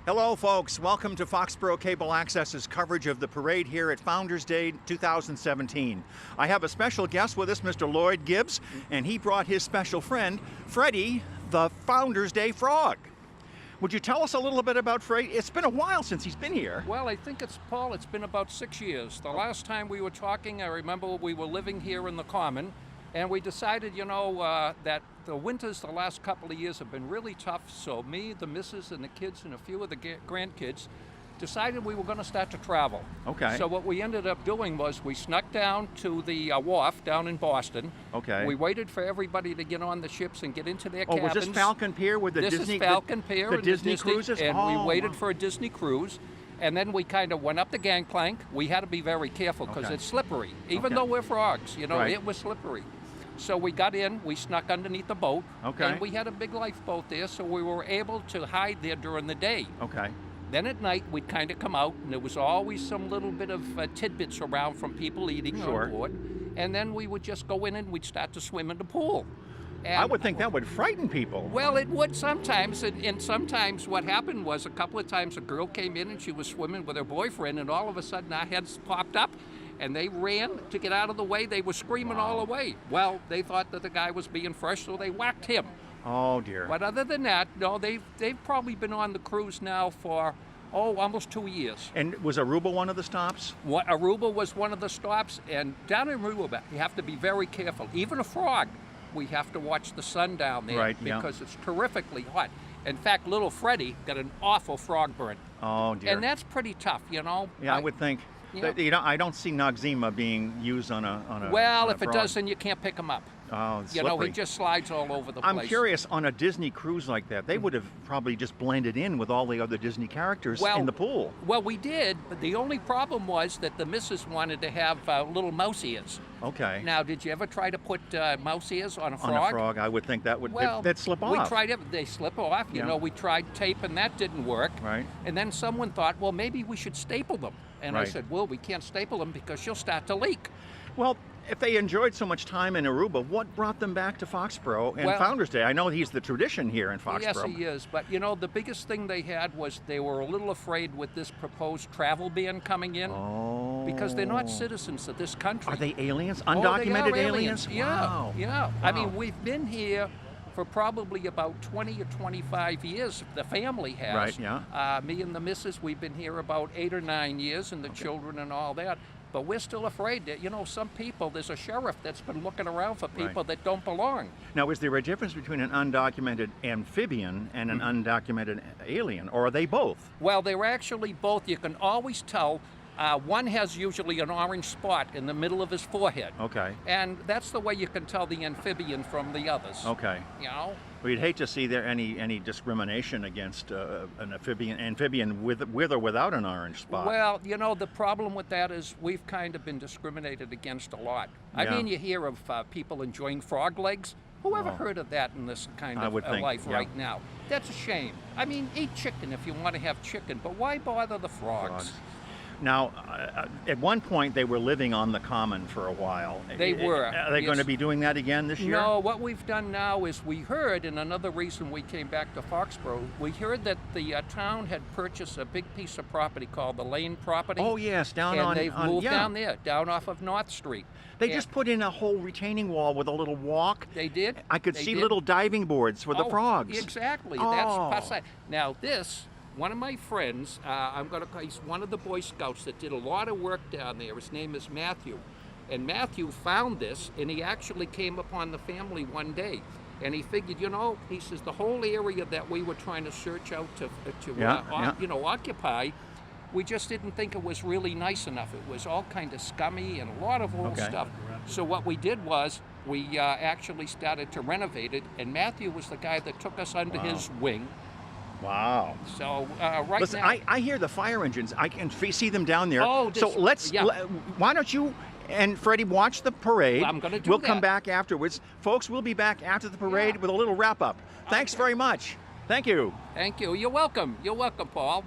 Hello, folks. Welcome to Foxboro Cable Access's coverage of the parade here at Founders Day 2017. I have a special guest with us, Mr. Lloyd Gibbs, and he brought his special friend, Freddie, the Founders Day Frog. Would you tell us a little bit about Freddie? It's been a while since he's been here. Well, I think Paul, it's been about 6 years. The last time we were talking, I remember we were living here in the Common, and we decided, that the winters the last couple of years have been really tough, so me, the missus, and the kids, and a few of the grandkids decided we were going to start to travel. Okay. So what we ended up doing was we snuck down to the wharf down in Boston. Okay. We waited for everybody to get on the ships and get into their cabins. Was this Falcon Pier with the This Disney? is Falcon Pier the Disney cruises? And we waited for a Disney cruise. And then we kind of went up the gangplank. We had to be very careful because it's slippery. Even though we're frogs, Right. it was slippery. So we got in, we snuck underneath the boat, and we had a big lifeboat there, so we were able to hide there during the day. Okay. Then at night, we'd kind of come out, and there was always some little bit of tidbits around from people eating on board. And then we would just go in and we'd start to swim in the pool. And I would think that would frighten people. Well, it would sometimes, and sometimes what happened was a couple of times a girl came in and she was swimming with her boyfriend, and all of a sudden our heads popped up, and they ran to get out of the way. They were screaming all the way. Well, they thought that the guy was being fresh, so they whacked him. Oh, dear. But other than that, no, they've probably been on the cruise now for, almost 2 years. And was Aruba one of the stops? Aruba was one of the stops, and down in Aruba, you have to be very careful. Even a frog, we have to watch the sun down there because it's terrifically hot. In fact, little Freddie got an awful frog burn. Oh, dear. And that's pretty tough, Yeah, I would think. I don't see Noxzema being used on a Well, on a if it frog. does, then you can't pick him up. Oh, it's He slippery. just slides all over the place. I'm curious, on a Disney cruise like that, they would have probably just blended in with all the other Disney characters in the pool. Well, we did, but the only problem was that the missus wanted to have little mouse ears. Okay. Now, did you ever try to put mouse ears on a frog? On a frog, I would think that would they'd slip off. We tried it, they slip off. We tried tape and that didn't work. Right. And then someone thought, well, maybe we should staple them. And I said, well, we can't staple them because she'll start to leak. Well, if they enjoyed so much time in Aruba, what brought them back to Foxboro and Founders Day? I know he's the tradition here in Foxboro. Yes, he is. But, the biggest thing they had was they were a little afraid with this proposed travel ban coming in. Oh. Because they're not citizens of this country. Are they aliens? Undocumented they are aliens? Yeah, Wow. yeah. Wow. I mean, we've been here for probably about 20 or 25 years. The family has. Right, yeah. Me and the missus, we've been here about 8 or 9 years, and the children and all that. But we're still afraid that, some people, there's a sheriff that's been looking around for people that don't belong. Now, is there a difference between an undocumented amphibian and an undocumented alien, or are they both? Well, they're actually both. You can always tell. One has usually an orange spot in the middle of his forehead. Okay. And that's the way you can tell the amphibian from the others. Okay. Well, you'd hate to see there any discrimination against an amphibian with or without an orange spot. Well, the problem with that is we've kind of been discriminated against a lot. I mean, you hear of people enjoying frog legs. Who ever heard of that in this kind of life right now? That's a shame. I mean, eat chicken if you want to have chicken, but why bother the frogs? Now, at one point, they were living on the Common for a while. They were. Are they going to be doing that again this year? No, what we've done now is we heard, and another reason we came back to Foxboro, we heard that the town had purchased a big piece of property called the Lane property. Oh, yes, and they've moved down there, down off of North Street. They just put in a whole retaining wall with a little walk. They did. I could see little diving boards for the frogs. Exactly. That's now this. One of my friends, he's one of the Boy Scouts that did a lot of work down there. His name is Matthew. And Matthew found this, and he actually came upon the family one day. And he figured, he says, the whole area that we were trying to search out to occupy, we just didn't think it was really nice enough. It was all kind of scummy and a lot of old stuff. So what we did was we actually started to renovate it, and Matthew was the guy that took us under his wing. Wow. So Listen, now... I hear the fire engines. I can see them down there. Oh, so why don't you and Freddie watch the parade? Well, I'm going to do We'll come back afterwards. Folks, we'll be back after the parade with a little wrap-up. Thanks very much. Thank you. Thank you. You're welcome. You're welcome, Paul.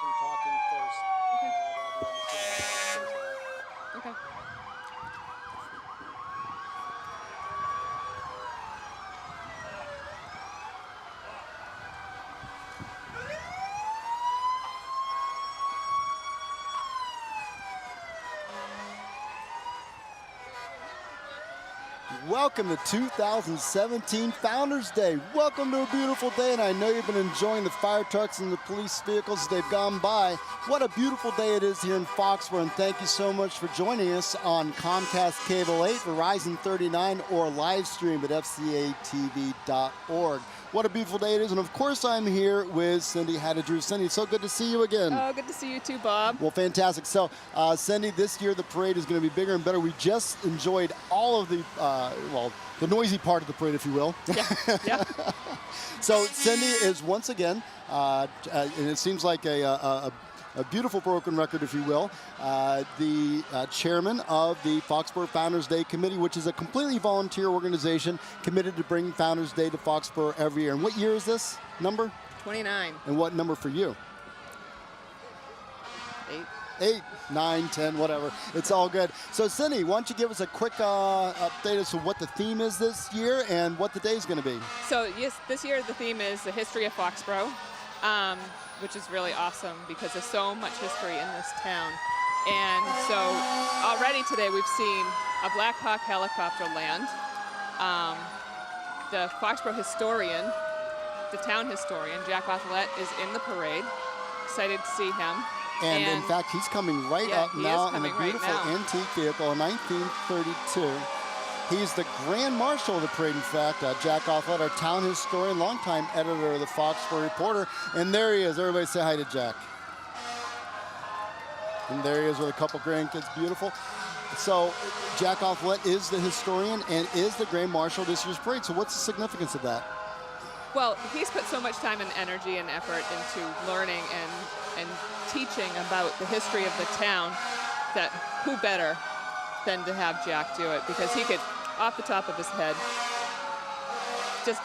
some talking first. Okay. I'll be on the team. Okay. Welcome to 2017 Founders Day. Welcome to a beautiful day, and I know you've been enjoying the fire trucks and the police vehicles as they've gone by. What a beautiful day it is here in Foxboro, and thank you so much for joining us on Comcast Cable 8, Verizon 39, or live stream at fcatv.org. What a beautiful day it is, and of course I'm here with Cindy Hattadrew. Cindy, it's so good to see you again. Oh, good to see you too, Bob. Well, fantastic. So, Cindy, this year the parade is going to be bigger and better. We just enjoyed all of the, the noisy part of the parade, if you will. Yeah. So, Cindy is once again, and it seems like a beautiful broken record, if you will, the chairman of the Foxboro Founders Day Committee, which is a completely volunteer organization committed to bringing Founders Day to Foxboro every year. And what year is this number? 29. And what number for you? 8, 9, 10, whatever. It's all good. So, Cindy, why don't you give us a quick update as to what the theme is this year and what the day is going to be? So, yes, this year the theme is the history of Foxboro, which is really awesome because there's so much history in this town. And so already today we've seen a Black Hawk helicopter land. The Foxboro historian, the town historian, Jack Othlet, is in the parade. Excited to see him. And in fact, he's coming right up now in a beautiful antique vehicle, a 1932. He's the Grand Marshal of the parade, in fact. Jack Othlet, our town historian, longtime editor of the Foxboro Reporter. And there he is. Everybody say hi to Jack. And there he is with a couple grandkids. Beautiful. So Jack Othlet is the historian and is the Grand Marshal of this year's parade. So what's the significance of that? Well, he's put so much time and energy and effort into learning and teaching about the history of the town that who better than to have Jack do it, because he could, off the top of his head, just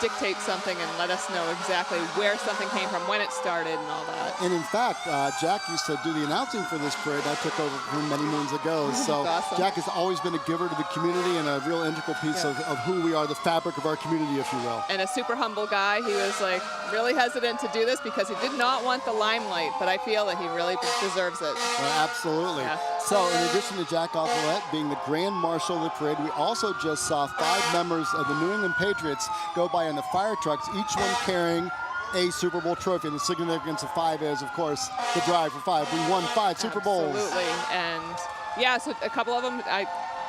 dictate something and let us know exactly where something came from, when it started, and all that. And in fact, Jack used to do the announcing for this parade. I took over from him many moons ago. So awesome. Jack has always been a giver to the community and a real integral piece of who we are, the fabric of our community, if you will. And a super humble guy. He was like really hesitant to do this because he did not want the limelight, but I feel that he really deserves it. Well, absolutely. Yeah. So in addition to Jack Othlet being the Grand Marshal of the parade, we also just saw 5 members of the New England Patriots go by in the fire trucks, each one carrying a Super Bowl trophy. And the significance of 5 is, of course, the drive for 5. We won 5 Super Bowls. Absolutely. And yeah, so a couple of them, I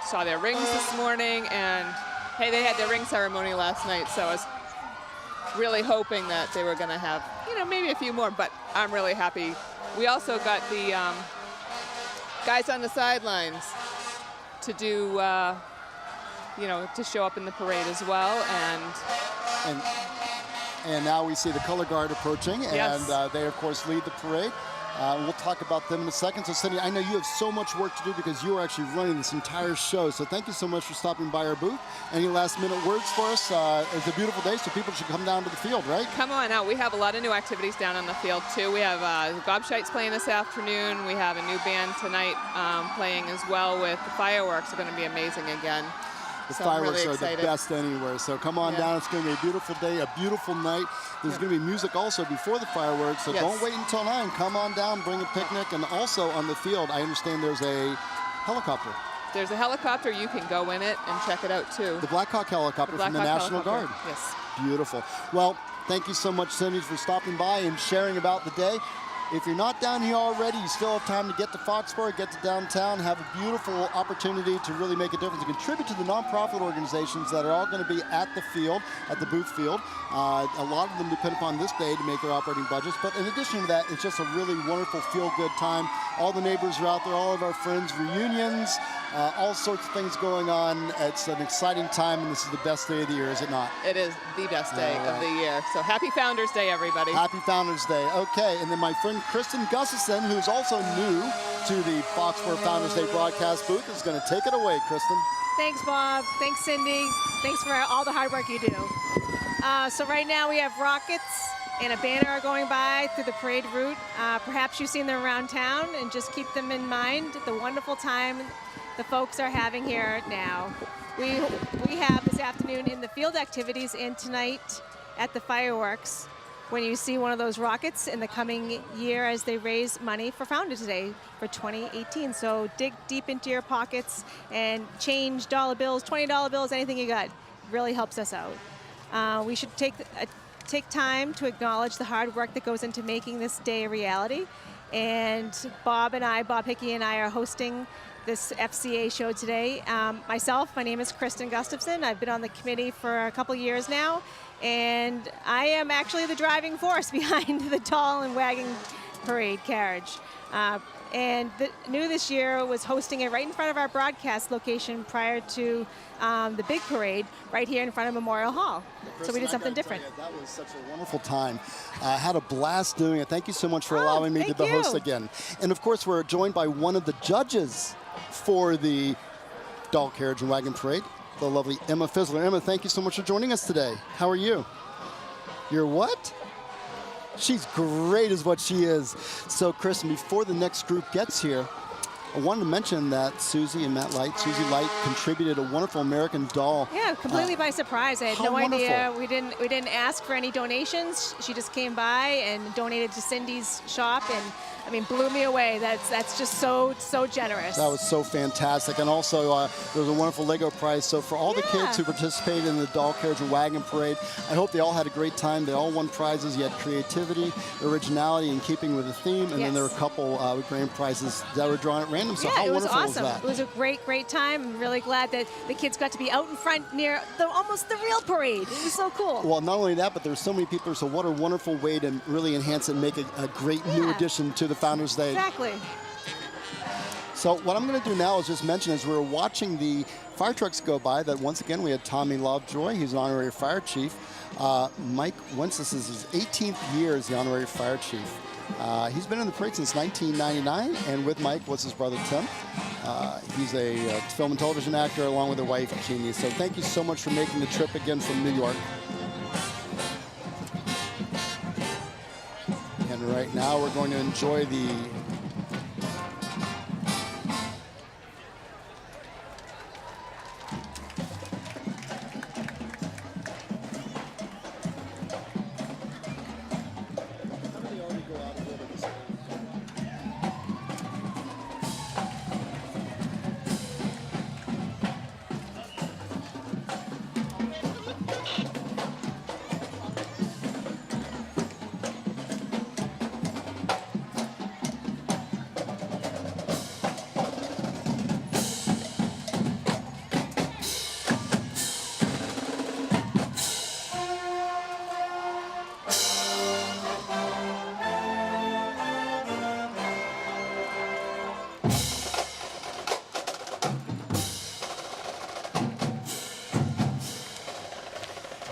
saw their rings this morning, and hey, they had their ring ceremony last night, so I was really hoping that they were going to have, maybe a few more, but I'm really happy. We also got the guys on the sidelines to do, to show up in the parade as well. And now we see the color guard approaching, yes. And they, of course, lead the parade. We'll talk about them in a second. So, Cindy, I know you have so much work to do because you are actually running this entire show. So thank you so much for stopping by our booth. Any last-minute words for us? It's a beautiful day, so people should come down to the field, right? Come on out. We have a lot of new activities down on the field, too. We have Gobshites playing this afternoon. We have a new band tonight playing as well with the fireworks. Are going to be amazing again. The so fireworks really are the best anywhere. So come on down. It's going to be a beautiful day, a beautiful night. There's going to be music also before the fireworks. So don't wait until 9. Come on down, bring a picnic. And also on the field, I understand there's a helicopter. There's a helicopter. You can go in it and check it out, too. The Black Hawk helicopter from the National Guard. Yes. Beautiful. Well, thank you so much, Cindy, for stopping by and sharing about the day. If you're not down here already, you still have time to get to Foxboro, get to downtown, have a beautiful opportunity to really make a difference and contribute to the nonprofit organizations that are all going to be at the field, at the booth field. A lot of them depend upon this day to make their operating budgets. But in addition to that, it's just a really wonderful, feel-good time. All the neighbors are out there, all of our friends, reunions, all sorts of things going on. It's an exciting time, and this is the best day of the year, is it not? It is the best day of the year. So happy Founders Day, everybody. Happy Founders Day. Okay, and then my friend Kristen Gustafson, who's also new to the Foxboro Founders Day broadcast booth, is going to take it away. Kristen. Thanks, Bob. Thanks, Cindy. Thanks for all the hard work you do. So right now we have rockets and a banner going by through the parade route. Perhaps you've seen them around town, and just keep them in mind, the wonderful time the folks are having here now. We have this afternoon in the field activities and tonight at the fireworks when you see one of those rockets in the coming year as they raise money for Founders Day for 2018. So dig deep into your pockets and change dollar bills, $20 bills, anything you got. Really helps us out. We should take time to acknowledge the hard work that goes into making this day a reality. And Bob Hickey and I are hosting this FCA show today. Myself, my name is Kristen Gustafson. I've been on the committee for a couple years now, and I am actually the driving force behind the tall and wagging parade carriage. And new this year was hosting it right in front of our broadcast location prior to the big parade, right here in front of Memorial Hall. So we did something different. That was such a wonderful time. I had a blast doing it. Thank you so much for allowing me to be the host again. And of course, we're joined by one of the judges for the Doll Carriage and Wagon Parade, the lovely Emma Fizzler. Emma, thank you so much for joining us today. How are you? You're what? She's great is what she is. So, Kristen, before the next group gets here, I wanted to mention that Susie Light contributed a wonderful American doll. Yeah, completely by surprise. I had no idea. We didn't ask for any donations. She just came by and donated to Cindy's shop, and I mean, blew me away. That's just so generous. That was so fantastic. And also, there was a wonderful Lego prize. So for all the kids who participated in the Doll Carriage and Wagon Parade, I hope they all had a great time. They all won prizes. You had creativity, originality, in keeping with the theme. And then there were a couple grand prizes that were drawn at random. So how wonderful was that? It was a great time. I'm really glad that the kids got to be out in front near almost the real parade. It was so cool. Well, not only that, but there were so many people. So what a wonderful way to really enhance it and make a great new addition to the Founders Day. Exactly. So what I'm going to do now is just mention, as we were watching the fire trucks go by, that once again we had Tommy Lovejoy, he's an honorary fire chief. Mike Wentz, this is his 18th year as the honorary fire chief. He's been in the parade since 1999, and with Mike was his brother Tim. He's a film and television actor along with their wife Jeannie. So thank you so much for making the trip again from New York. And right now we're going to enjoy the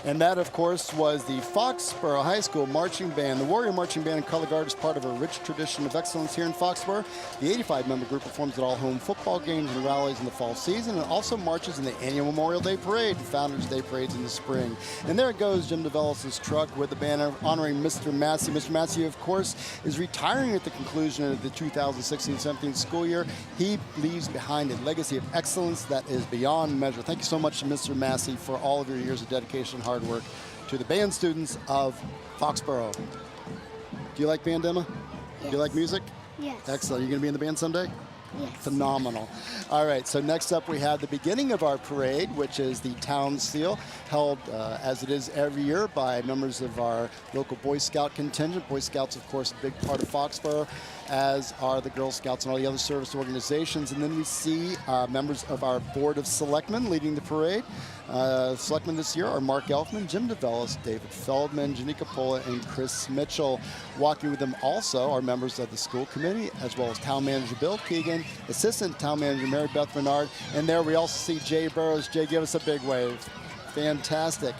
And that, of course, was the Foxboro High School Marching Band. The Warrior Marching Band and Color Guard is part of a rich tradition of excellence here in Foxboro. The 85-member group performs at all home football games and rallies in the fall season, and also marches in the annual Memorial Day Parade and Founders Day Parades in the spring. And there it goes, Jim DeVellis' truck with the banner honoring Mr. Massey. Mr. Massey, of course, is retiring at the conclusion of the 2016-17 school year. He leaves behind a legacy of excellence that is beyond measure. Thank you so much to Mr. Massey for all of your years of dedication and hard work to the band students of Foxboro. Do you like band, Emma? Yes. Do you like music? Yes. Excellent. Are you going to be in the band someday? Yes. Phenomenal. All right, so next up we have the beginning of our parade, which is the Town Seal, held as it is every year by members of our local Boy Scout contingent. Boy Scouts, of course, a big part of Foxboro, as are the Girl Scouts and all the other service organizations. And then we see members of our Board of Selectmen leading the parade. Selectmen this year are Mark Elfman, Jim DeVellis, David Feldman, Janika Pola, and Chris Mitchell. Walking with them also are members of the school committee, as well as Town Manager Bill Keegan, Assistant Town Manager Mary Beth Bernard, and there we also see Jay Burrows. Jay, give us a big wave. Fantastic.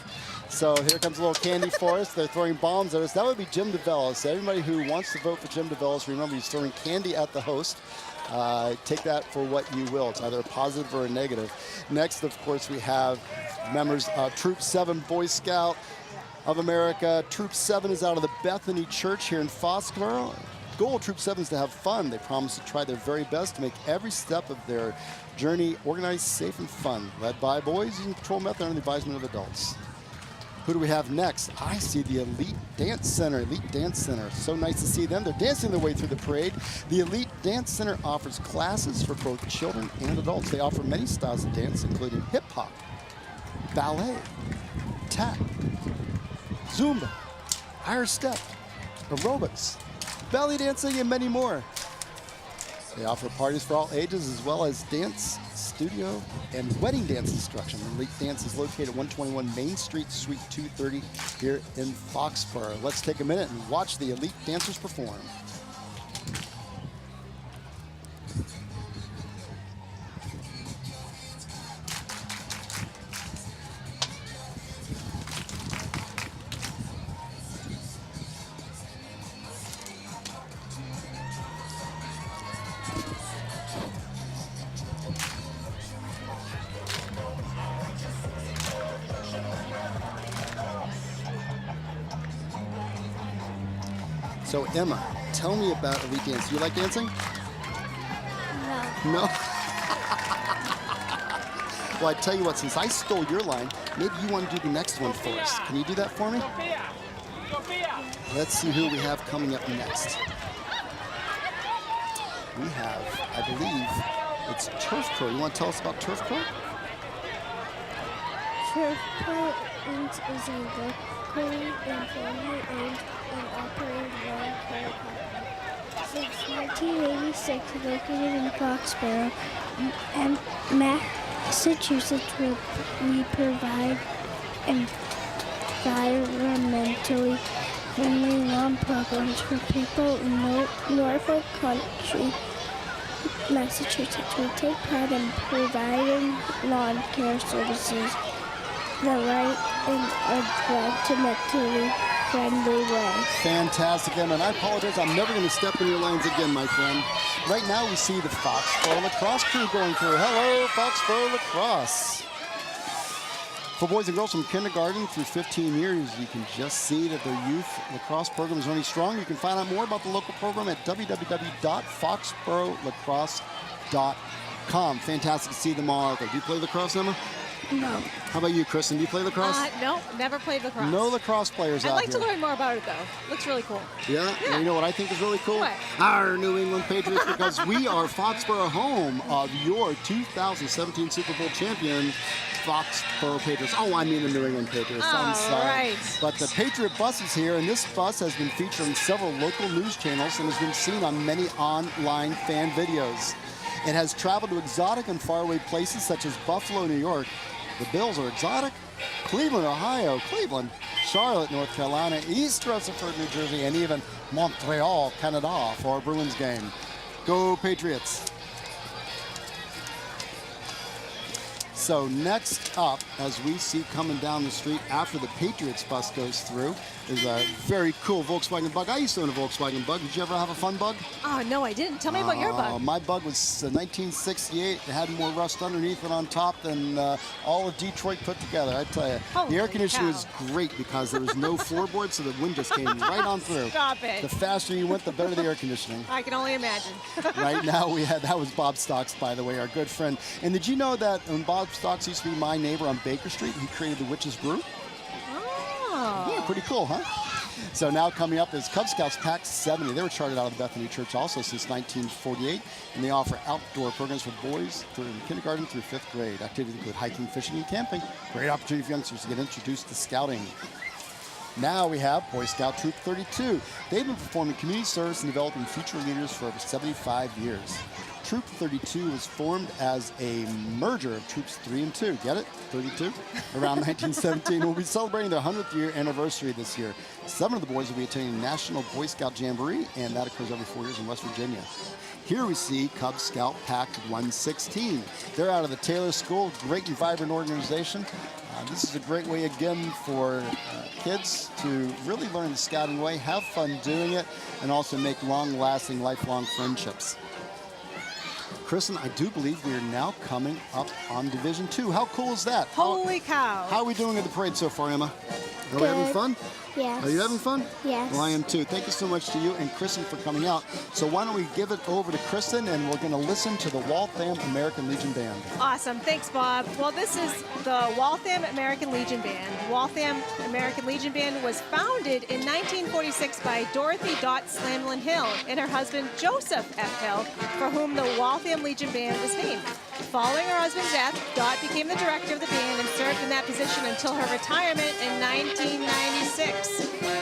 So here comes a little candy for us. They're throwing bombs at us. That would be Jim DeVellis. Everybody who wants to vote for Jim DeVellis, remember he's throwing candy at the host. Take that for what you will. It's either a positive or a negative. Next, of course, we have members of Troop 7 Boy Scout, of America. Troop 7 is out of the Bethany Church here in Foxboro. Goal of Troop 7 is to have fun. They promise to try their very best to make every step of their journey organized, safe, and fun. Led by boys using the control method under the advisement of adults. Who do we have next? I see the Elite Dance Center. Elite Dance Center. So nice to see them. They're dancing their way through the parade. The Elite Dance Center offers classes for both children and adults. They offer many styles of dance, including hip hop, ballet, tap, Zumba, Irish step, aerobics, belly dancing, and many more. They offer parties for all ages, as well as dance, studio, and wedding dance instruction. Elite Dance is located at 121 Main Street, Suite 230 here in Foxboro. Let's take a minute and watch the Elite Dancers perform. So Emma, tell me about Elite Dance. Do you like dancing? No. No? Well, I tell you what, since I stole your line, maybe you want to do the next one for us. Can you do that for me? Let's see who we have coming up next. We have, I believe, it's Turf Pro. You want to tell us about Turf Pro? Turf Pro Inc. is a locally and family-owned and operated lawn care company. Since 1986, located in Foxboro, Massachusetts, we provide environmentally friendly lawn programs for people in Norfolk Country, Massachusetts. We take pride in providing lawn care services the right and environmentally friendly way. Fantastic, Emma. And I apologize, I'm never going to step in your lines again, my friend. Right now we see the Foxboro lacrosse crew going through. Hello, Foxboro lacrosse. For boys and girls from kindergarten through 15 years, you can just see that their youth lacrosse program is running strong. You can find out more about the local program at www.foxborolacrosse.com. Fantastic to see them all out there. Do you play lacrosse, Emma? No. How about you, Kristen? Do you play lacrosse? No, never played lacrosse. No lacrosse players out I'd like here. to learn more about it, though. Looks really cool. Yeah? And you know what I think is really cool? What? Our New England Patriots, because we are Foxboro, home of your 2017 Super Bowl champion, Foxboro Patriots. Oh, I mean the New England Patriots. I'm sorry. Right. But the Patriot bus is here, and this bus has been featured on several local news channels and has been seen on many online fan videos. It has traveled to exotic and faraway places such as Buffalo, New York. The Bills are exotic. Cleveland, Ohio, Cleveland, Charlotte, North Carolina, East Rutherford, New Jersey, and even Montreal, Canada for a Bruins game. Go Patriots. So next up, as we see coming down the street after the Patriots bus goes through, is a very cool Volkswagen Bug. I used to own a Volkswagen Bug. Did you ever have a fun Bug? Oh, no, I didn't. Tell me about your bug. My Bug was 1968. It had more rust underneath and on top than all of Detroit put together, I tell you. Holy the air conditioning cow. was great because there was no floorboard, so the wind just came right on through. Stop it. The faster you went, the better the air conditioning. I can only imagine. Right now, that was Bob Stocks, by the way, our good friend. And did you know that when Bob Stocks used to be my neighbor on Baker Street, he created the Witch's Brew? Oh. Yeah, pretty cool, huh? So now coming up is Cub Scouts Pack 70. They were chartered out of the Bethany Church also since 1948, and they offer outdoor programs for boys from kindergarten through 5th grade. Activities include hiking, fishing, and camping. Great opportunity for youngsters to get introduced to scouting. Now we have Boy Scout Troop 32. They've been performing community service and developing future leaders for over 75 years. Troop 32 was formed as a merger of Troops 3 and 2. Get it? 32? Around 1917. We'll be celebrating their 100th year anniversary this year. 7 of the boys will be attending the National Boy Scout Jamboree, and that occurs every 4 years in West Virginia. Here we see Cub Scout Pack 116. They're out of the Taylor School, great and vibrant organization. This is a great way, again, for kids to really learn the scouting way, have fun doing it, and also make long-lasting, lifelong friendships. Kristen, I do believe we are now coming up on Division II. How cool is that? Holy cow. How are we doing at the parade so far, Emma? Are we having fun? Yes. Are you having fun? Yes. Well, I am too. Thank you so much to you and Kristen for coming out. So why don't we give it over to Kristen, and we're going to listen to the Waltham American Legion Band. Awesome. Thanks, Bob. Well, this is the Waltham American Legion Band. Waltham American Legion Band was founded in 1946 by Dorothy Dot Slamlin Hill and her husband Joseph F. Hill, for whom the Waltham Legion Band is named. Following her husband's death, Dot became the director of the band and served in that position until her retirement in 1996.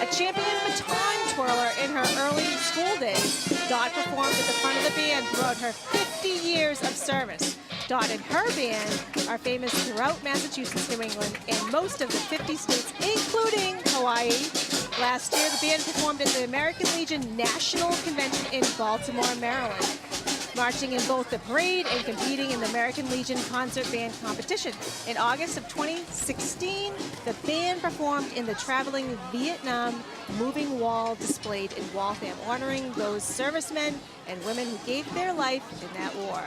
A champion baton twirler in her early school days, Dot performed at the front of the band throughout her 50 years of service. Dot and her band are famous throughout Massachusetts, New England, and most of the 50 states, including Hawaii. Last year, the band performed at the American Legion National Convention in Baltimore, Maryland, marching in both the parade and competing in the American Legion Concert Band Competition. In August of 2016, the band performed in the traveling Vietnam Moving Wall displayed in Waltham, honoring those servicemen and women who gave their life in that war.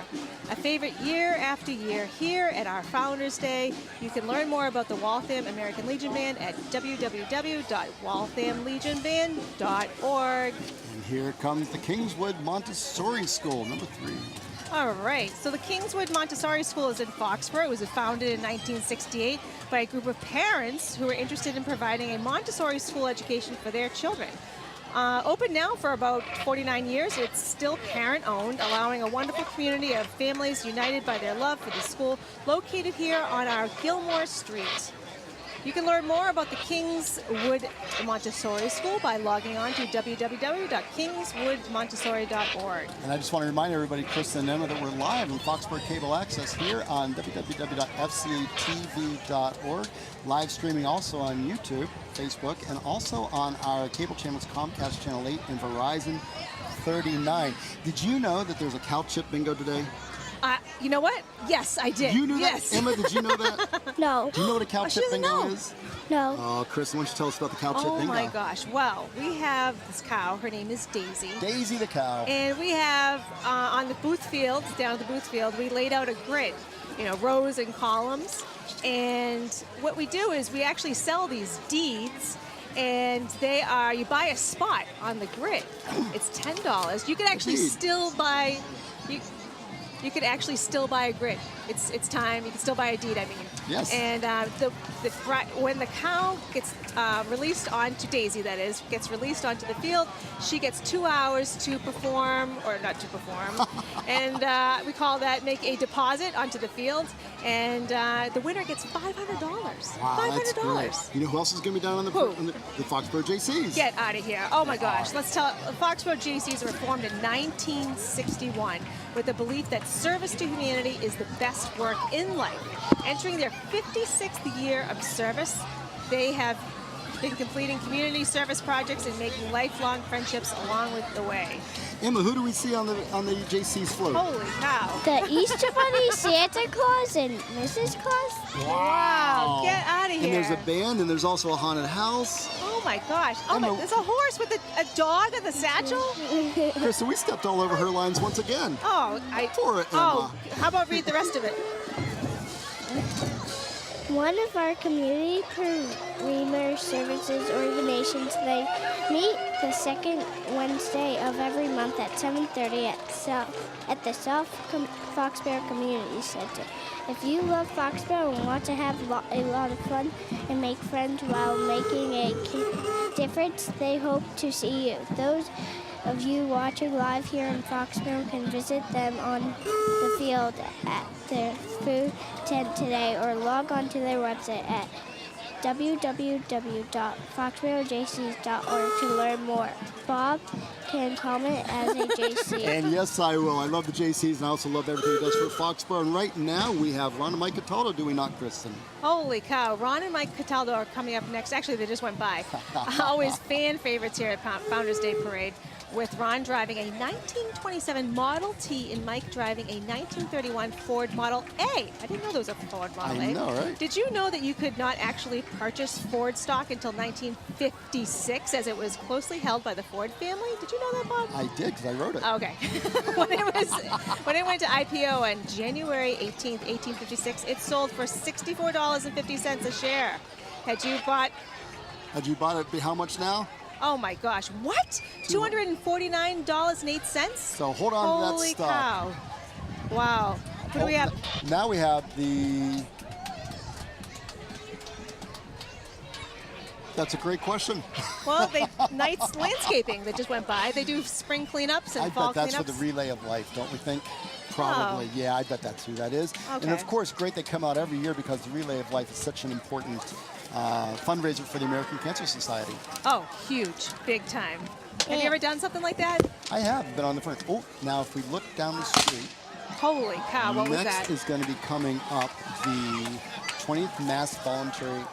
A favorite year after year here at our Founders Day. You can learn more about the Waltham American Legion Band at www.walthamlegionband.org. And here comes the Kingswood Montessori School, number 3. All right, so the Kingswood Montessori School is in Foxboro. It was founded in 1968 by a group of parents who were interested in providing a Montessori school education for their children. Open now for about 49 years. It's still parent-owned, allowing a wonderful community of families united by their love for the school, located here on our Gilmore Street. You can learn more about the Kingswood Montessori School by logging on to www.kingswoodmontessori.org. And I just want to remind everybody, Kristen and Emma, that we're live on Foxboro Cable Access here on www.fcatv.org. Live streaming also on YouTube, Facebook, and also on our cable channels, Comcast Channel 8 and Verizon 39. Did you know that there's a cow chip bingo today? You know what? Yes, I did. You knew yes. that? Emma, did you know that? No. Do you know what a cow chip doesn't bingo know. is? No. Oh, Kristen, why don't you tell us about the cow chip Oh bingo? my gosh. Well, we have this cow. Her name is Daisy. Daisy the cow. And we have on the booth field, down at the booth field, we laid out a grid, rows and columns. And what we do is we actually sell these deeds, and they are, you buy a spot on the grid. It's $10. You can actually still buy, you could actually still buy a grid. It's time. You can still buy a deed, I mean. Yes. And when the cow gets released onto Daisy, that is, gets released onto the field, she gets 2 hours to perform, or not to perform, and we call that make a deposit onto the field, and the winner gets $500. Wow, $500. that's great. You know who else is going to be down on the Foxboro JCs? Get out of here. Oh my gosh. Let's tell Foxboro JCs were formed in 1961 with the belief that service to humanity is the best work in life. Entering their 56th year of service, they have been completing community service projects and making lifelong friendships along with the way. Emma, who do we see on the JC's float? Holy cow. The Easter Bunny, Santa Claus, and Mrs. Claus. Wow. Get out of here. And there's a band, and there's also a haunted house. Oh my gosh. Oh my, there's a horse with a dog in the satchel? Kristen, we stepped all over her lines once again. Oh, Poor Emma. Oh, how about read the rest of it? One of our community premier services organizations, they meet the second Wednesday of every month at 7:30 at the South Foxboro Community Center. If you love Foxboro and want to have a lot of fun and make friends while making a difference, they hope to see you. Those of you watching live here in Foxboro can visit them on the field at their food tent today, or log on to their website at www.foxborojcs.org to learn more. Bob can comment as a JC. And yes, I will. I love the JCs, and I also love everything he does for Foxboro. And right now, we have Ron and Mike Cataldo, do we not, Kristen? Holy cow. Ron and Mike Cataldo are coming up next. Actually, they just went by. Always fan favorites here at Founders Day Parade, with Ron driving a 1927 Model T and Mike driving a 1931 Ford Model A. I didn't know there was a Ford Model A. I know, right? Did you know that you could not actually purchase Ford stock until 1956, as it was closely held by the Ford family? Did you know that, Bob? I did, because I wrote it. Okay. when it went to IPO on January 18th, 1856, it sold for $64.50 a share. Had you bought Had you bought it, how much now? Oh my gosh, what? $249.08? So hold on to that Holy stock. cow. Wow. What do we have? Now we have the... That's a great question. Well, Knight's Landscaping that just went by. They do spring cleanups and I fall bet that's cleanups. for the Relay of Life, don't we think? Probably. Oh. Yeah, I bet that's who that is. Okay. And of course, great they come out every year because the Relay of Life is such an important fundraiser for the American Cancer Society. Oh, huge. Big time. Have you ever done something like that? I have been on the front. Oh, now if we look down the street, Holy cow, what was next that? is going to be coming up the 20th Mass Voluntary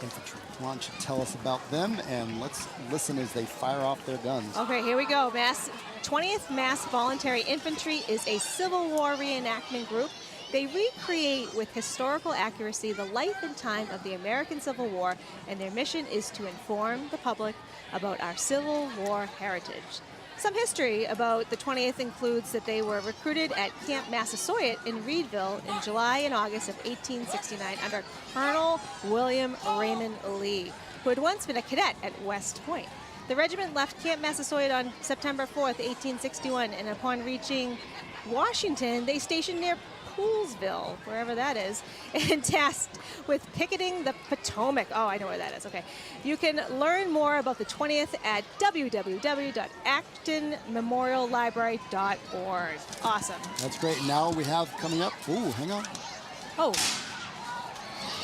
Infantry. Why don't you tell us about them, and let's listen as they fire off their guns. Okay, here we go. 20th Mass Voluntary Infantry is a Civil War reenactment group. They recreate with historical accuracy the life and time of the American Civil War, and their mission is to inform the public about our Civil War heritage. Some history about the 20th includes that they were recruited at Camp Massasoit in Reedville in July and August of 1869 under Colonel William Raymond Lee, who had once been a cadet at West Point. The regiment left Camp Massasoit on September 4th, 1861, and upon reaching Washington, they stationed near Poolsville, wherever that is, and tasked with picketing the Potomac. Oh, I know where that is. Okay. You can learn more about the 20th at www.actonmemoriallibrary.org. Awesome. That's great. Now we have coming up. Ooh, hang on. Oh.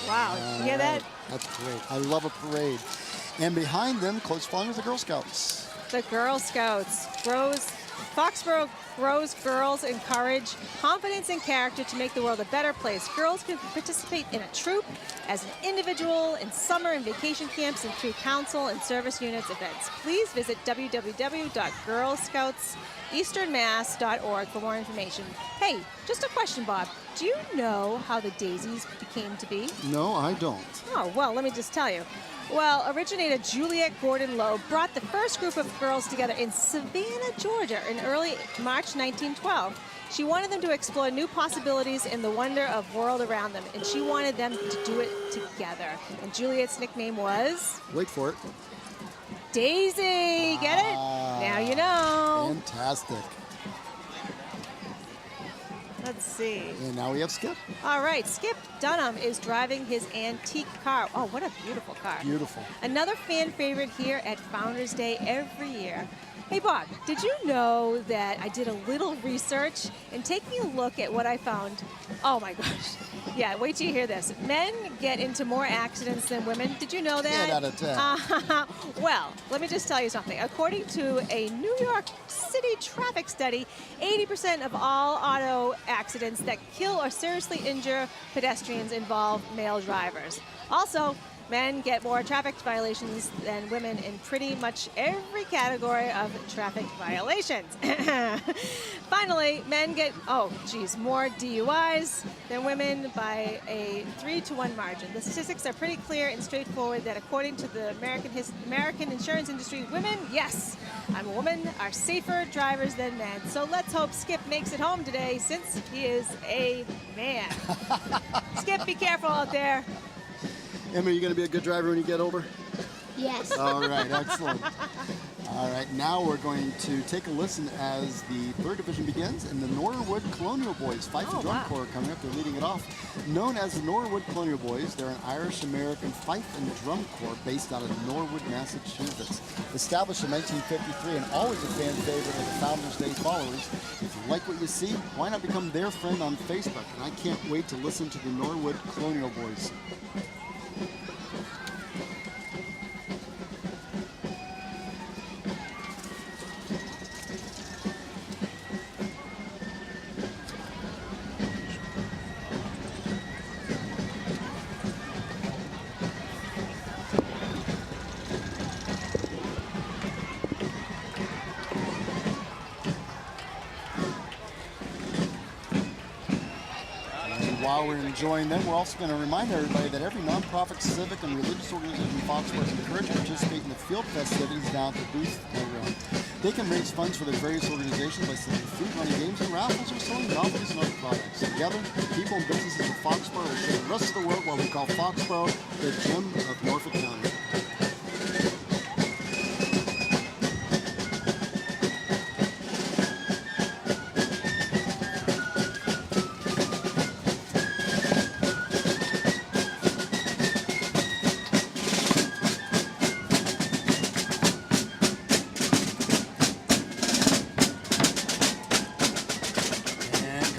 Wow. You hear that? That's great. I love a parade. And behind them, close following, is the Girl Scouts. The Girl Scouts. Foxboro grows girls' in courage, confidence, and character to make the world a better place. Girls can participate in a troop, as an individual, in summer and vacation camps, and through council and service units events. Please visit www.girlscoutseasternmass.org for more information. Hey, just a question, Bob. Do you know how the Daisies became to be? No, I don't. Oh, well, let me just tell you. Well, originator Juliet Gordon Loeb brought the first group of girls together in Savannah, Georgia in early March 1912. She wanted them to explore new possibilities in the wonder of world around them, and she wanted them to do it together. And Juliet's nickname was? Wait for it. Daisy. Get it? Now you know. Fantastic. Let's see. And now we have Skip. All right, Skip Dunham is driving his antique car. Oh, what a beautiful car. Beautiful. Another fan favorite here at Founders Day every year. Hey, Bob, did you know that I did a little research and taking a look at what I found? Oh, my gosh. Yeah, wait till you hear this. Men get into more accidents than women. Did you know that? 10 out of 10. Well, let me just tell you something. According to a New York City traffic study, 80% of all auto accidents that kill or seriously injure pedestrians involve male drivers. Also, men get more traffic violations than women in pretty much every category of traffic violations. Finally, men get, more DUIs than women by a 3-to-1 margin. The statistics are pretty clear and straightforward that according to the American insurance industry, women, yes, I'm a woman, are safer drivers than men. So let's hope Skip makes it home today since he is a man. Skip, be careful out there. Emma, are you going to be a good driver when you get older? Yes. All right, excellent. All right, now we're going to take a listen as the 3rd Division begins, and the Norwood Colonial Boys, Fife and Drum Corps coming up. They're leading it off. Known as the Norwood Colonial Boys, they're an Irish-American Fife and Drum Corps based out of Norwood, Massachusetts. Established in 1953 and always a fan favorite of the Founders Day followers. If you like what you see, why not become their friend on Facebook? And I can't wait to listen to the Norwood Colonial Boys. While we're enjoying them, we're also going to remind everybody that every nonprofit, civic, and religious organization in Foxboro is encouraged to participate in the field festivities down at the Booth Playground. They can raise funds for their various organizations by selling food, running games, and raffles, or selling novelties and other products. Together, people and businesses in Foxboro will show the rest of the world what we call Foxboro, the gem of Norfolk County.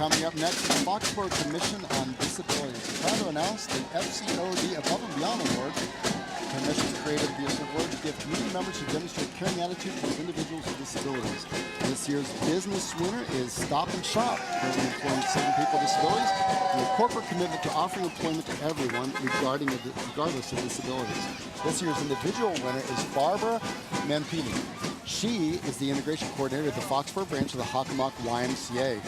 Coming up next, the Foxboro Commission on Disabilities. Proud to announce the FCOD Above and Beyond Award. The commission created the award to give community members who demonstrate caring attitude towards individuals with disabilities. This year's business winner is Stop and Shop, currently employing 7 people with disabilities, and a corporate commitment to offering employment to everyone regardless of disabilities. This year's individual winner is Barbara Mampini. She is the integration coordinator at the Foxboro branch of the Hockomock YMCA.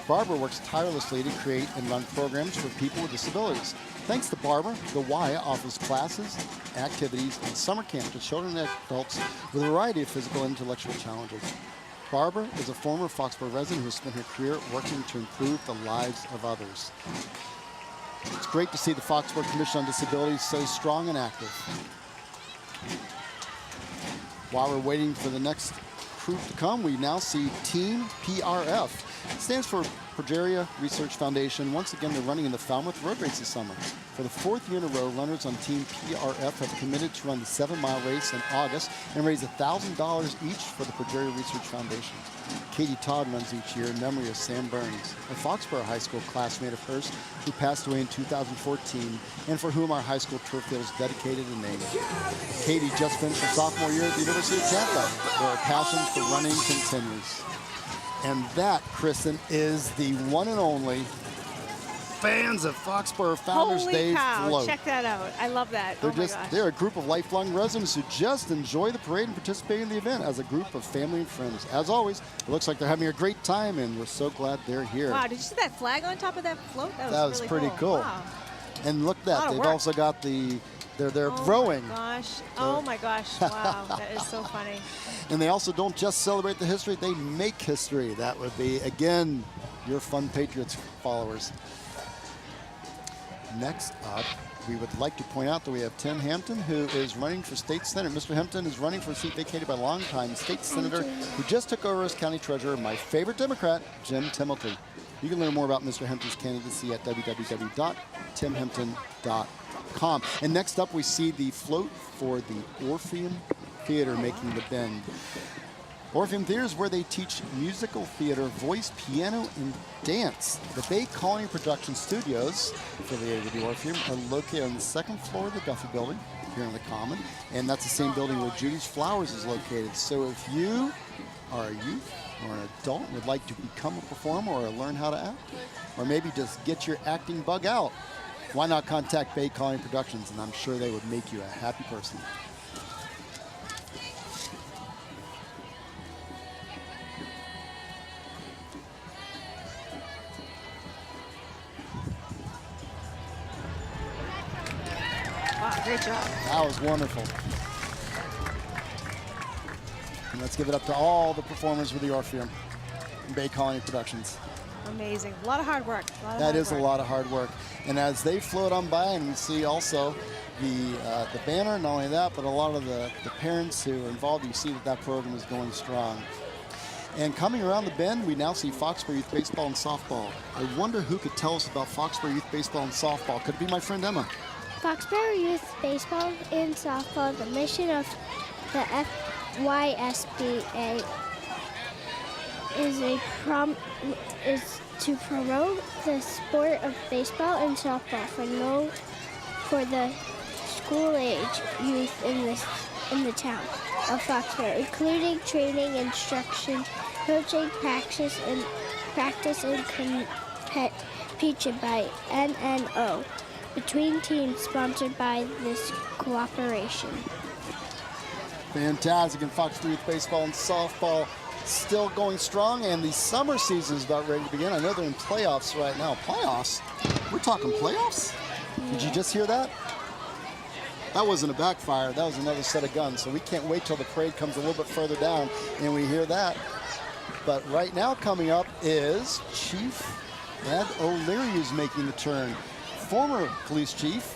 Barbara works tirelessly to create and run programs for people with disabilities. Thanks to Barbara, the Y offers classes, activities, and summer camp to children and adults with a variety of physical and intellectual challenges. Barbara is a former Foxboro resident who has spent her career working to improve the lives of others. It's great to see the Foxboro Commission on Disabilities so strong and active. While we're waiting for the next group to come, we now see Team PRF. It stands for Progeria Research Foundation. Once again, they're running in the Falmouth Road Race this summer. For the 4th year in a row, runners on Team PRF have committed to run the 7-mile race in August and raise $1,000 each for the Progeria Research Foundation. Katie Todd runs each year in memory of Sam Burns, a Foxboro High School classmate of hers who passed away in 2014 and for whom our high school turf field is dedicated and named. Katie just finished her sophomore year at the University of Tampa, where her passion for running continues. And that, Kristen, is the one and only fans of Foxboro Founders Day float. Check that out. I love that. They're a group of lifelong residents who just enjoy the parade and participate in the event as a group of family and friends. As always, it looks like they're having a great time, and we're so glad they're here. Wow, did you see that flag on top of that float? That was really pretty cool. Wow. And look at that. They've also got they're rowing. Oh my gosh. Wow, that is so funny. And they also don't just celebrate the history, they make history. That would be, again, your Fun Patriots followers. Next up, we would like to point out that we have Tim Hampton, who is running for state senator. Mr. Hampton is running for a seat vacated by longtime state senator who just took over as county treasurer, my favorite Democrat, Jim Timilty. You can learn more about Mr. Hampton's candidacy at www.timhampton.com. And next up, we see the float for the Orpheum Theater making the bend. Orpheum Theater is where they teach musical theater, voice, piano, and dance. The Bay Colony Production Studios, affiliated with the Orpheum, are located on the 2nd floor of the Duffy Building here in the Common, and that's the same building where Judy's Flowers is located. So if you are a youth or an adult and would like to become a performer or learn how to act, or maybe just get your acting bug out, why not contact Bay Colony Productions, and I'm sure they would make you a happy person. Wow, great job. That was wonderful. And let's give it up to all the performers with the Orpheum and Bay Colony Productions. Amazing. A lot of hard work. That is a lot of hard work. And as they float on by, and we see also the banner, not only that, but a lot of the parents who are involved, you see that program is going strong. And coming around the bend, we now see Foxboro Youth Baseball and Softball. I wonder who could tell us about Foxboro Youth Baseball and Softball. Could it be my friend Emma? Foxboro Youth Baseball and Softball, the mission of the FYSBA is to promote the sport of baseball and softball for the school-age youth in the town of Foxboro, including training, instruction, coaching, practice, and competition by NNO between teams sponsored by this cooperation. Fantastic. And Foxboro Youth Baseball and Softball still going strong, and the summer season is about ready to begin. I know they're in playoffs right now. Playoffs? We're talking playoffs? Yeah. Did you just hear that? That wasn't a backfire. That was another set of guns. So we can't wait till the parade comes a little bit further down and we hear that. But right now coming up is Chief Ed O'Leary, who's making the turn. Former police chief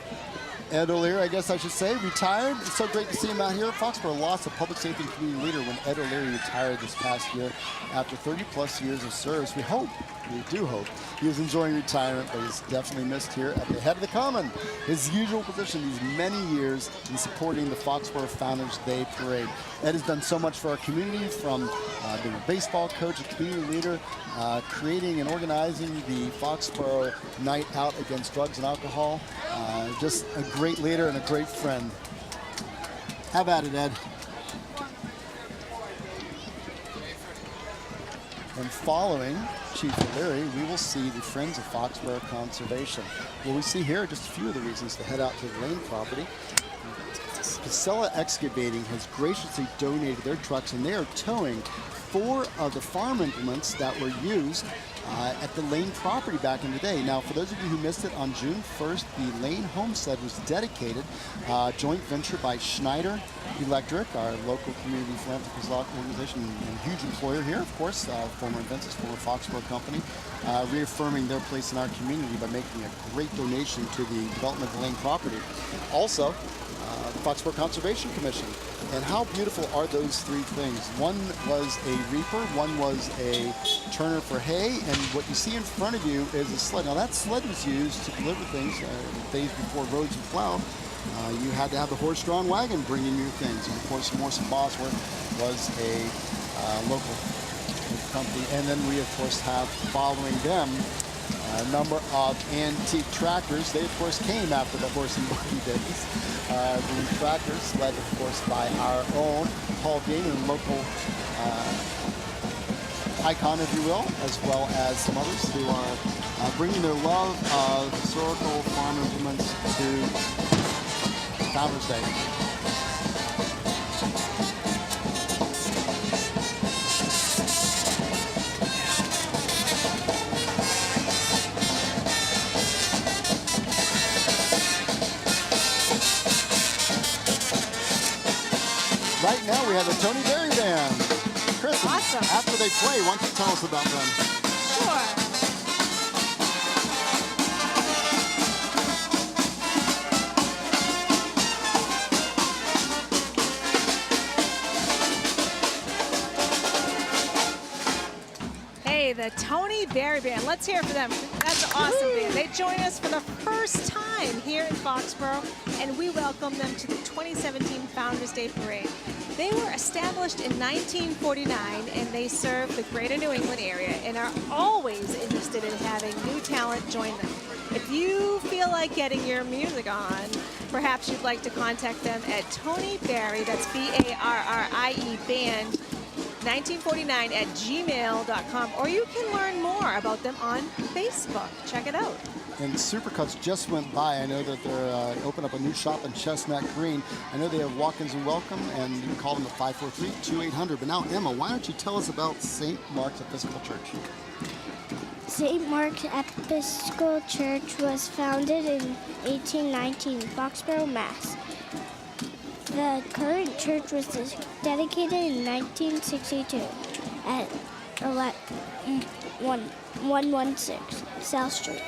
Ed O'Leary, I guess I should say, retired. It's so great to see him out here. Foxboro lost a public safety and community leader when Ed O'Leary retired this past year after 30-plus years of service. We hope we do hope he is enjoying retirement, but he's definitely missed here at the head of the Common. His usual position these many years in supporting the Foxboro Founders Day Parade. Ed has done so much for our community, from being a baseball coach, a community leader, creating and organizing the Foxboro Night Out Against Drugs and Alcohol. Just a great leader and a great friend. Have at it, Ed. And following Chief O'Leary, we will see the Friends of Foxboro Conservation. What we see here are just a few of the reasons to head out to the Lane property. Casella Excavating has graciously donated their trucks, and they are towing 4 of the farm implements that were used at the Lane property back in the day. Now, for those of you who missed it, on June 1st, the Lane Homestead was dedicated, joint venture by Schneider Electric, our local community philanthropist organization and huge employer here, of course, former Inventus, former Foxboro company, reaffirming their place in our community by making a great donation to the development of the Lane property. Also, Foxboro Conservation Commission. And how beautiful are those 3 things? One was a reaper, one was a turner for hay, and what you see in front of you is a sled. Now that sled was used to deliver things days before roads were plowed. You had to have the horse-drawn wagon bringing you things. And of course, Morrison Bosworth was a local company. And then we, of course, have following them a number of antique tractors. They, of course, came after the horse and buggy days. The tractors led, of course, by our own Paul Damon, local icon, if you will, as well as some others who are bringing their love of historical farm implements to Founders Day. Right now we have the Tony Berry Band. Kristen, awesome. After they play, why don't you tell us about them? Sure. Hey, the Tony Berry Band. Let's hear it for them. That's an awesome band. They join us for the first time here in Foxboro, and we welcome them to the 2017 Founders Day Parade. They were established in 1949, and they serve the greater New England area and are always interested in having new talent join them. If you feel like getting your music on, perhaps you'd like to contact them at Tony Berry, that's B-A-R-R-I-E band, 1949 at gmail.com, or you can learn more about them on Facebook. Check it out. And Supercuts just went by. I know that they're opened up a new shop in Chestnut Green. I know they have walk-ins and welcome, and you can call them at 543-2800. But now, Emma, why don't you tell us about St. Mark's Episcopal Church? St. Mark's Episcopal Church was founded in 1819 in Foxboro, Mass. The current church was dedicated in 1962 at 116 South Street.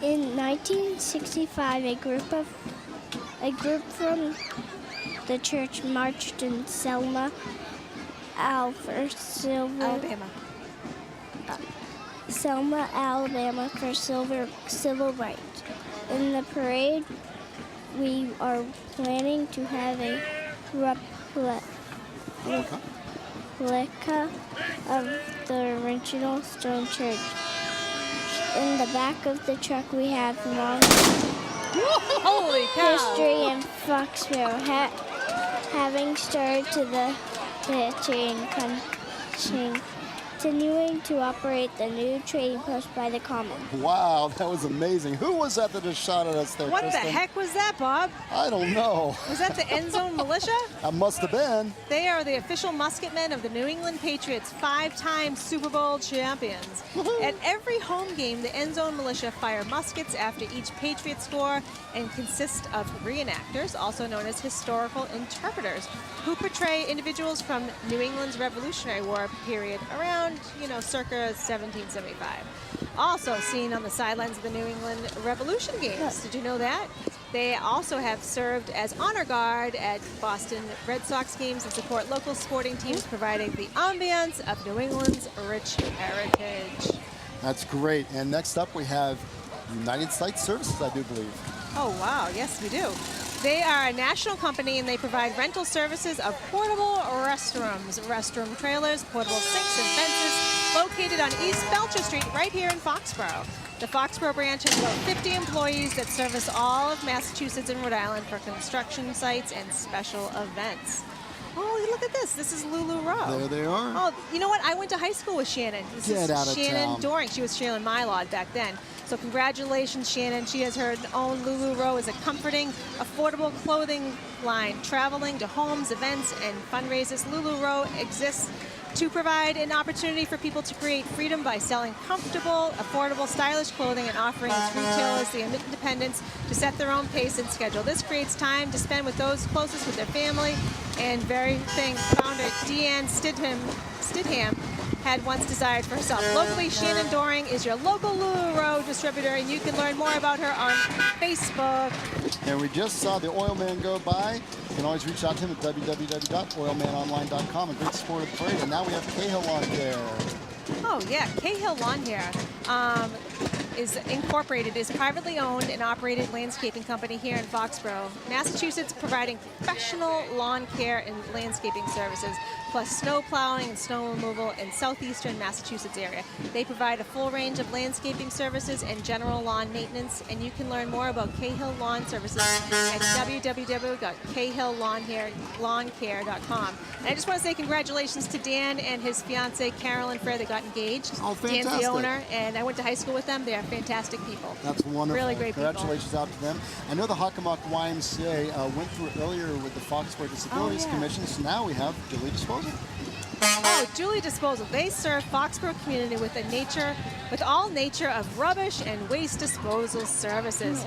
In 1965, a group from the church marched in Selma, Alabama for civil rights. In the parade, we are planning to have a replica of the original stone church. In the back of the truck, we have long Holy cow. history in Foxboro, having started to the history and continuing to operate the new trading post by the Common. Wow, that was amazing. Who was that that just shot at us there, What Kristen? the heck was that, Bob? I don't know. Was that the End Zone Militia? That must have been. They are the official musketmen of the New England Patriots, 5-time Super Bowl champions. At every home game, the End Zone Militia fire muskets after each Patriot score and consist of reenactors, also known as historical interpreters, who portray individuals from New England's Revolutionary War period around, circa 1775. Also seen on the sidelines of the New England Revolution games. Did you know that? They also have served as honor guard at Boston Red Sox games and support local sporting teams, providing the ambiance of New England's rich heritage. That's great. And next up we have United Site Services, I do believe. Oh, wow. Yes, we do. They are a national company, and they provide rental services of portable restrooms, restroom trailers, portable sinks, and fences located on East Belcher Street right here in Foxboro. The Foxboro branch has about 50 employees that service all of Massachusetts and Rhode Island for construction sites and special events. Oh, look at this. This is Lulu Rowe. There they are. Oh, you know what? I went to high school with Shannon. This is Shannon Doring. She was Shannon Mylod back then. So congratulations, Shannon. She has her own Lulu Rowe as a comforting, affordable clothing line, traveling to homes, events, and fundraisers. Lulu Rowe exists to provide an opportunity for people to create freedom by selling comfortable, affordable, stylish clothing and offering its retailers the independence to set their own pace and schedule. This creates time to spend with those closest with their family, and very thing founder Deanne Stidham had once desired for herself. Locally, Shannon Doring is your local Lulu Rowe distributor, and you can learn more about her on Facebook. And we just saw the Oil Man go by. You can always reach out to him at www.oilmanonline.com. A great support of the parade. And now we have Cahill Lawn Care. Oh, yeah. Cahill Lawn Care is incorporated, is privately owned and operated landscaping company here in Foxboro, Massachusetts, providing professional lawn care and landscaping services, plus snow plowing and snow removal in southeastern Massachusetts area. They provide a full range of landscaping services and general lawn maintenance, and you can learn more about Cahill Lawn Services at www.cahilllawncare.com. And I just want to say congratulations to Dan and his fiancee Carolyn Frey. They got engaged. Oh, fantastic. Dan's the owner, and I went to high school with them. They are fantastic people. That's wonderful. Really great people. Congratulations out to them. I know the Hockomock YMCA went through it earlier with the Foxboro Disabilities Commission, so now we have Julie Disposal. Oh, Julie Disposal. They serve Foxboro community with all nature of rubbish and waste disposal services.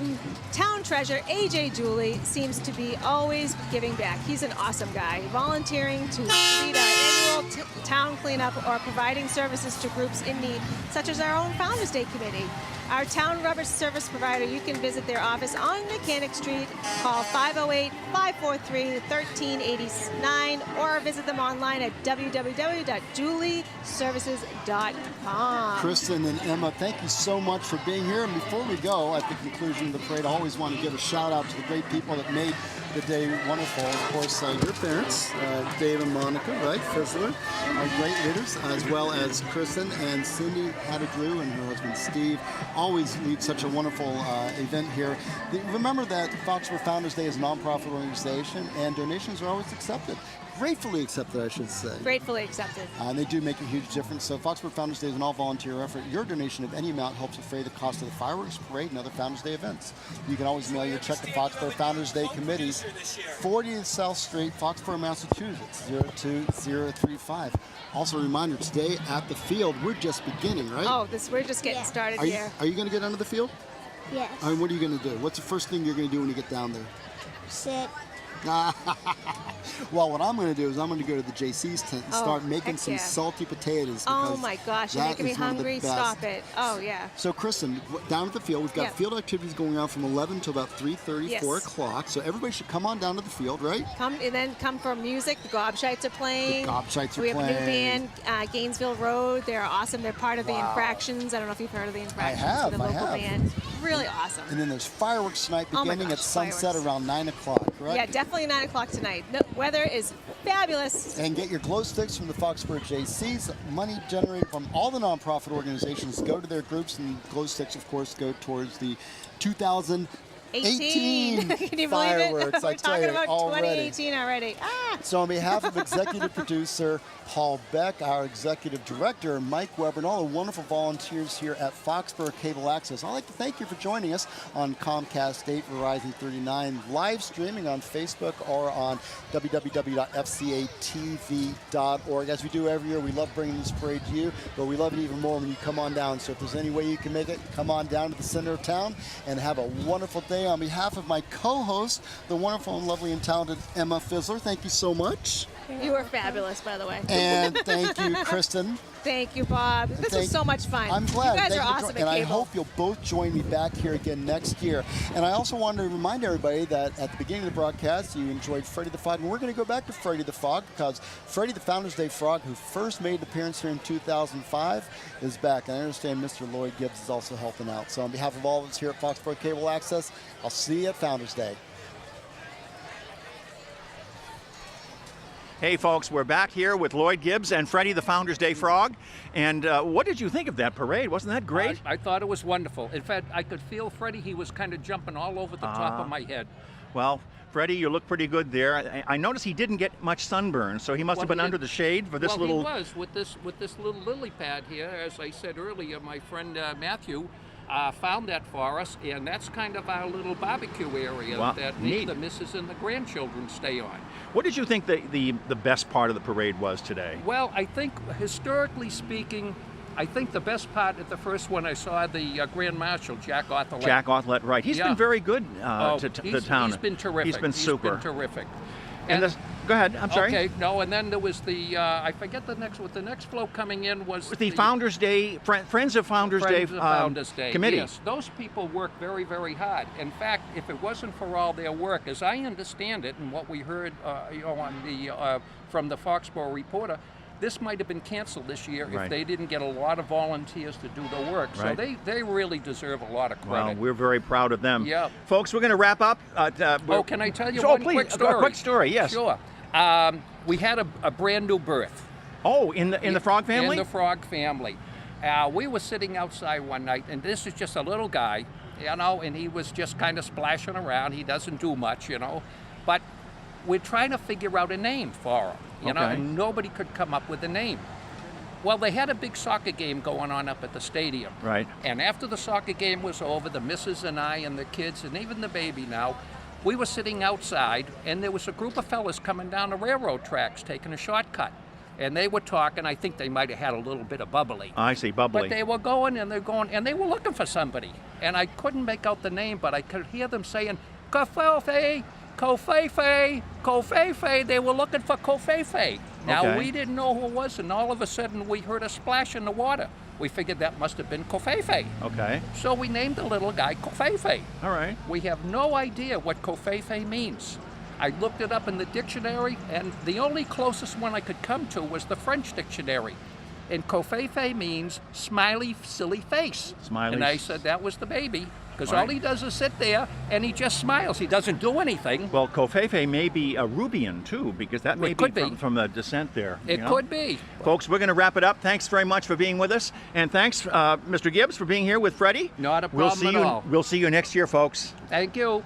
Town treasurer AJ Julie seems to be always giving back. He's an awesome guy, volunteering to lead our annual town cleanup or providing services to groups in need, such as our own Founders Day Committee. Our town rubbish service provider, you can visit their office on Mechanic Street, call 508-543-1389, or visit them online at www.julieservices.com. Kristen and Emma, thank you so much for being here. And before we go, at the conclusion of the parade, I always want to give a shout out to the great people that made the day wonderful. Of course, your parents, Dave and Monica, right? Fizzler, our great leaders, as well as Kristen and Cindy Hattaglew and her husband Steve. Always lead such a wonderful event here. Remember that Foxboro Founders Day is a nonprofit organization, and donations are always accepted. Gratefully accepted, I should say. Gratefully accepted. And they do make a huge difference. So Foxboro Founders Day is an all-volunteer effort. Your donation of any amount helps defray the cost of the fireworks, parade, and other Founders Day events. You can always mail your check to Foxboro Founders Day Committee, 40 South Street, Foxboro, Massachusetts, 02035. Also a reminder, today at the field, we're just beginning, right? Oh, we're just getting started here. Are you going to get under the field? Yes. I mean, what are you going to do? What's the first thing you're going to do when you get down there? Sit. Well, what I'm going to do is I'm going to go to the JC's tent and start making some salty potatoes. Oh my gosh, you're making me hungry. Stop it. Oh yeah. So Kristen, down at the field, we've got field activities going on from 11 to about 3:30, 4 o'clock. So everybody should come on down to the field, right? Come for music. The Gobshites are playing. We have a new band, Gainesville Road. They're awesome. They're part of the Infractions. I don't know if you've heard of the Infractions. I have. The local band. Really awesome. And then there's fireworks tonight beginning at sunset around 9 o'clock, right? Yeah, definitely 9 o'clock tonight. The weather is fabulous. And get your glow sticks from the Foxboro JCs. Money generated from all the nonprofit organizations go to their groups, and glow sticks, of course, go towards the 2018 Can you fireworks. believe it? We're talking about 2018 already. So on behalf of executive producer Paul Beck, our executive director Mike Weber, and all the wonderful volunteers here at Foxboro Cable Access, I'd like to thank you for joining us on Comcast 8, Verizon 39, live streaming on Facebook or on www.fcatv.org. As we do every year, we love bringing this parade to you, but we love it even more when you come on down. So if there's any way you can make it, come on down to the center of town and have a wonderful day. On behalf of my co-host, the wonderful and lovely and talented Emma Fizzler, thank you so much. You were fabulous, by the way. And thank you, Kristen. Thank you, Bob. This was so much fun. I'm glad. You guys Thank are you for awesome and at I Cable. hope you'll both join me back here again next year. And I also wanted to remind everybody that at the beginning of the broadcast, you enjoyed Freddie the Frog. And we're going to go back to Freddie the Frog because Freddie the Founders Day Frog, who first made an appearance here in 2005, is back. And I understand Mr. Lloyd Gibbs is also helping out. So on behalf of all of us here at Foxboro Cable Access, I'll see you at Founders Day. Hey, folks, we're back here with Lloyd Gibbs and Freddie the Founders Day Frog. And what did you think of that parade? Wasn't that great? I thought it was wonderful. In fact, I could feel Freddie. He was kind of jumping all over the top of my head. Well, Freddie, you look pretty good there. I noticed he didn't get much sunburn, so he must have been under the shade for this little... Well, he was with this little lily pad here. As I said earlier, my friend Matthew found that for us, and that's kind of our little barbecue area that the missus and the grandchildren stay on. What did you think the best part of the parade was today? Well, I think historically speaking, I think the best part at the first one I saw the Grand Marshal, Jack Arthur. Jack Arthur, right. He's been very good to the town. He's been terrific. He's been super. He's been terrific. And go ahead, I'm sorry. Okay, no, and then there was the, I forget the next float coming in was the Founders Day, Friends of Founders Day Committee. Yes, those people work very, very hard. In fact, if it wasn't for all their work, as I understand it and what we heard from the Foxboro reporter, this might have been canceled this year if they didn't get a lot of volunteers to do the work. So they really deserve a lot of credit. Well, we're very proud of them. Yeah. Folks, we're going to wrap up. Can I tell you one quick story? A quick story, yes. Sure. We had a brand new birth. Oh, in the frog family? In the frog family. We were sitting outside one night, and this is just a little guy, and he was just kind of splashing around. He doesn't do much, but we're trying to figure out a name for him. And nobody could come up with a name. Well, they had a big soccer game going on up at the stadium. Right. And after the soccer game was over, the missus and I and the kids and even the baby now, we were sitting outside, and there was a group of fellas coming down the railroad tracks taking a shortcut. And they were talking. I think they might have had a little bit of bubbly. I see, bubbly. But they were going, and they were looking for somebody. And I couldn't make out the name, but I could hear them saying, Kofefe, Kofefe, Kofefe. They were looking for Kofefe. Now, we didn't know who it was, and all of a sudden we heard a splash in the water. We figured that must have been Kofefe. Okay. So we named the little guy Kofefe. All right. We have no idea what Kofefe means. I looked it up in the dictionary, and the only closest one I could come to was the French dictionary. And Kofefe means smiley, silly face. Smiley. And I said that was the baby, because all he does is sit there, and he just smiles. He doesn't do anything. Well, Kofefe may be a Rubian, too, because that may be from the descent there. It could be. Folks, we're going to wrap it up. Thanks very much for being with us. And thanks, Mr. Gibbs, for being here with Freddie. Not a problem at all. We'll see you next year, folks. Thank you.